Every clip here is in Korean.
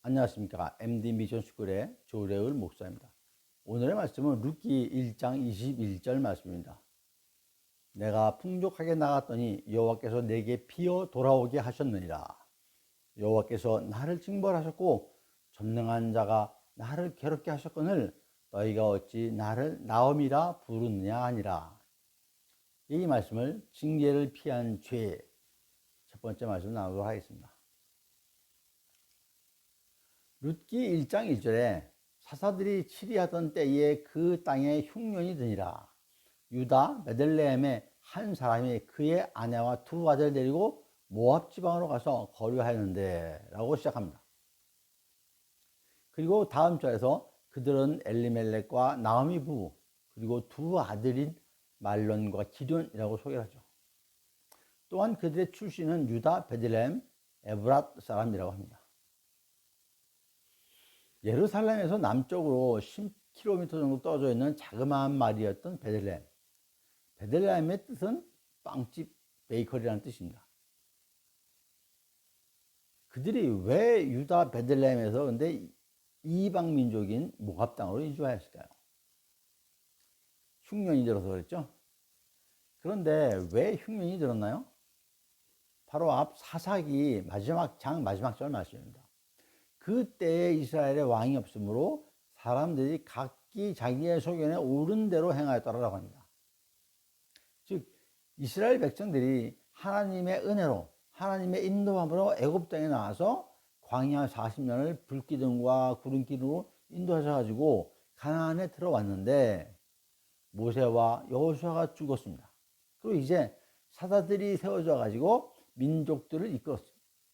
안녕하십니까. MD 미션 스쿨의 조래을 목사입니다. 오늘의 말씀은 룻기 1장 21절 말씀입니다. 내가 풍족하게 나갔더니 여호와께서 내게 피어 돌아오게 하셨느니라. 여호와께서 나를 징벌하셨고 전능한 자가 나를 괴롭게 하셨거늘 너희가 어찌 나를 나옴이라 부르느냐 하니라. 이 말씀을 징계를 피한 죄 첫 번째 말씀 나누도록 하겠습니다. 룻기 1장 1절에 사사들이 치리하던 때에 그 땅에 흉년이 드니라. 유다 베들레헴의 한 사람이 그의 아내와 두 아들을 데리고 모압 지방으로 가서 거류하였는데 라고 시작합니다. 그리고 다음 절에서 그들은 엘리멜렉과 나오미 부부 그리고 두 아들인 말론과 기럐이라고 소개를 하죠. 또한 그들의 출신은 유다 베들레헴 에브랏 사람이라고 합니다. 예루살렘에서 남쪽으로 10km 정도 떨어져 있는 자그마한 마을이었던 베들레헴. 베들레헴의 뜻은 빵집, 베이커리라는 뜻입니다. 그들이 왜 유다 베들레헴에서 근데 이방 민족인 모압 땅으로 이주하였을까요? 흉년이 들어서 그랬죠. 그런데 왜 흉년이 들었나요? 바로 앞 사사기 마지막 절 말씀입니다. 그때에 이스라엘의 왕이 없으므로 사람들이 각기 자기의 소견에 옳은 대로 행하였다라고 합니다. 즉 이스라엘 백성들이 하나님의 은혜로 하나님의 인도함으로 애굽 땅에 나와서 광야 40년을 불기둥과 구름기둥으로 인도하셔가지고 가나안에 들어왔는데 모세와 여호수아가 죽었습니다. 그리고 이제 사사들이 세워져 가지고 민족들을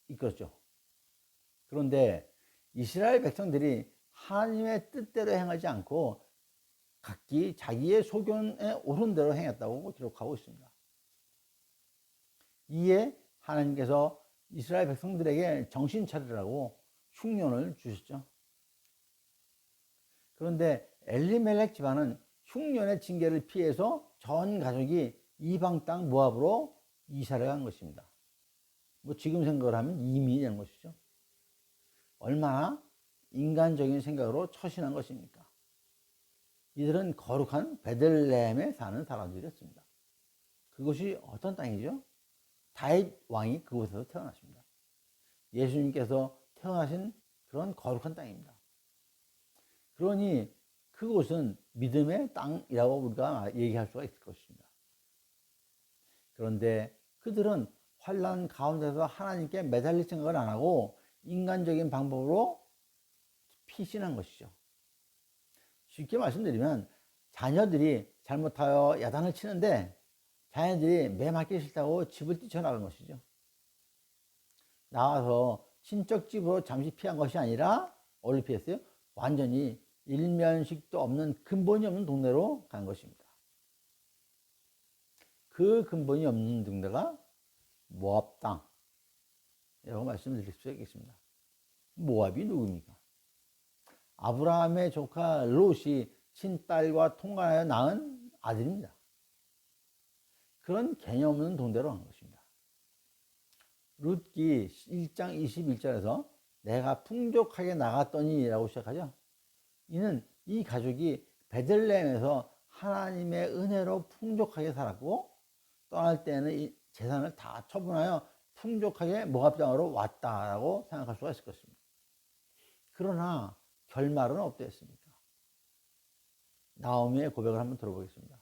이끌었죠. 그런데 이스라엘 백성들이 하나님의 뜻대로 행하지 않고 각기 자기의 소견에 옳은 대로 행했다고 기록하고 있습니다. 이에 하나님께서 이스라엘 백성들에게 정신 차리라고 흉년을 주셨죠. 그런데 엘리멜렉 집안은 흉년의 징계를 피해서 전 가족이 이방 땅 모압으로 이사를 간 것입니다. 뭐 지금 생각을 하면 이민이 된 것이죠. 얼마나 인간적인 생각으로 처신한 것입니까? 이들은 거룩한 베들레헴에 사는 사람들이었습니다. 그것이 어떤 땅이죠? 다윗 왕이 그곳에서 태어났습니다. 예수님께서 태어나신 그런 거룩한 땅입니다. 그러니 그곳은 믿음의 땅이라고 우리가 얘기할 수가 있을 것입니다. 그런데 그들은 환난 가운데서 하나님께 매달릴 생각을 안 하고 인간적인 방법으로 피신한 것이죠. 쉽게 말씀드리면 자녀들이 잘못하여 야단을 치는데 자녀들이 매 맞기 싫다고 집을 뛰쳐나간 것이죠. 나와서 친척 집으로 잠시 피한 것이 아니라 어디로 피했어요? 완전히 일면식도 없는 근본이 없는 동네로 간 것입니다. 그 근본이 없는 동네가 모압 땅이라고 말씀드릴 수 있겠습니다. 모압이 누굽니까? 아브라함의 조카 롯이 친딸과 통관하여 낳은 아들입니다. 그런 개념 없는 동네로 간 것입니다. 룻기 1장 21절에서 내가 풍족하게 나갔더니 라고 시작하죠. 이는 이 가족이 베들레헴에서 하나님의 은혜로 풍족하게 살았고 떠날 때는 이 재산을 다 처분하여 풍족하게 모압 땅으로 왔다라고 생각할 수가 있을 것입니다. 그러나 결말은 어땠습니까? 나오미의 고백을 한번 들어보겠습니다.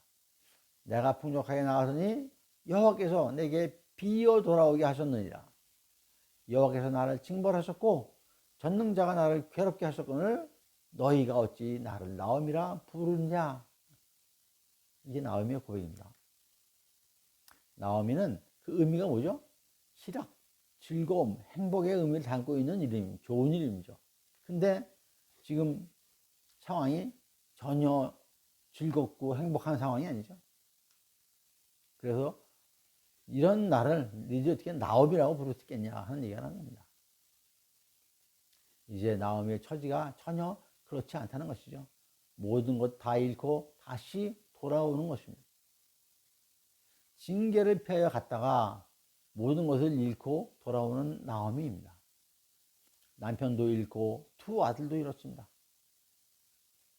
내가 풍족하게 나가서니 여호와께서 내게 비어 돌아오게 하셨느니라. 여호와께서 나를 징벌하셨고 전능자가 나를 괴롭게 하셨거늘 너희가 어찌 나를 나오미라 부르느냐. 이게 나오미의 고백입니다. 나오미는 그 의미가 뭐죠? 희락, 즐거움, 행복의 의미를 담고 있는 이름, 좋은 이름이죠. 근데 지금 상황이 전혀 즐겁고 행복한 상황이 아니죠. 그래서 이런 나를 너희들이 어떻게 나오미라고 부를 수 있겠냐 하는 얘기가 하는 겁니다. 이제 나오미의 처지가 전혀 그렇지 않다는 것이죠. 모든 것 다 잃고 다시 돌아오는 것입니다. 징계를 피하여 갔다가 모든 것을 잃고 돌아오는 나오미입니다. 남편도 잃고 두 아들도 잃었습니다.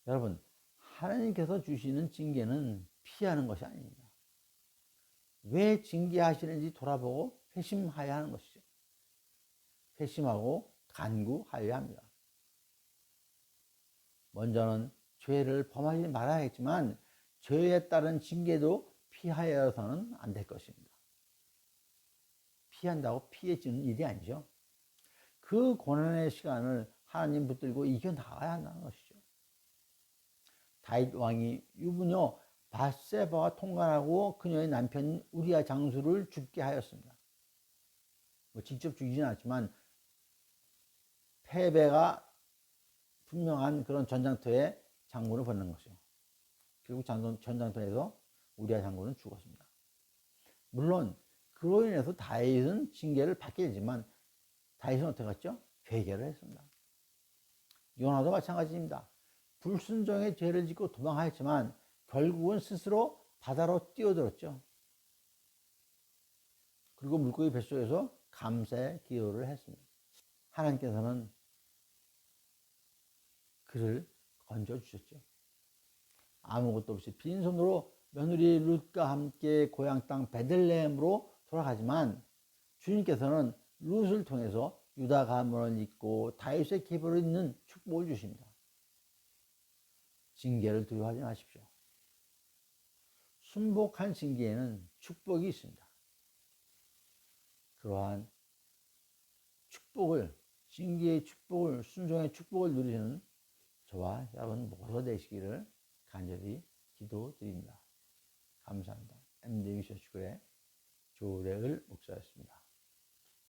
여러분, 하나님께서 주시는 징계는 피하는 것이 아닙니다. 왜 징계하시는지 돌아보고 회심하여야 하는 것이죠. 회심하고 간구하여야 합니다. 먼저는 죄를 범하지 말아야겠지만 죄에 따른 징계도 피하여서는 안 될 것입니다. 피한다고 피해지는 일이 아니죠. 그 고난의 시간을 하나님 붙들고 이겨나가야 한다는 것이죠. 다윗 왕이 유부녀 밧세바와 통관하고 그녀의 남편 우리아 장수를 죽게 하였습니다. 직접 죽이진 않았지만 패배가 분명한 그런 전장터에 장군을 벗는 것이죠. 결국 전장터에서 우리아 장군은 죽었습니다. 물론 그로 인해서 다윗은 징계를 받게 되지만 다윗은 어떻게 했죠? 회개를 했습니다. 요나도 마찬가지입니다. 불순종의 죄를 짓고 도망하였지만 결국은 스스로 바다로 뛰어들었죠. 그리고 물고기 뱃속에서 감사의 기도를 했습니다. 하나님께서는 그를 건져주셨죠. 아무것도 없이 빈손으로 며느리 룻과 함께 고향 땅 베들레헴으로 돌아가지만 주님께서는 룻을 통해서 유다 가문을 잇고 다윗의 계보를 잇는 축복을 주십니다. 징계를 두려워하지 마십시오. 순복한 징계에는 축복이 있습니다. 그러한 축복을, 징계의 축복을, 순종의 축복을 누리시는 저와 여러분 모두 되시기를 간절히 기도드립니다. 감사합니다. MD 위셔축구의 조래을 목사였습니다.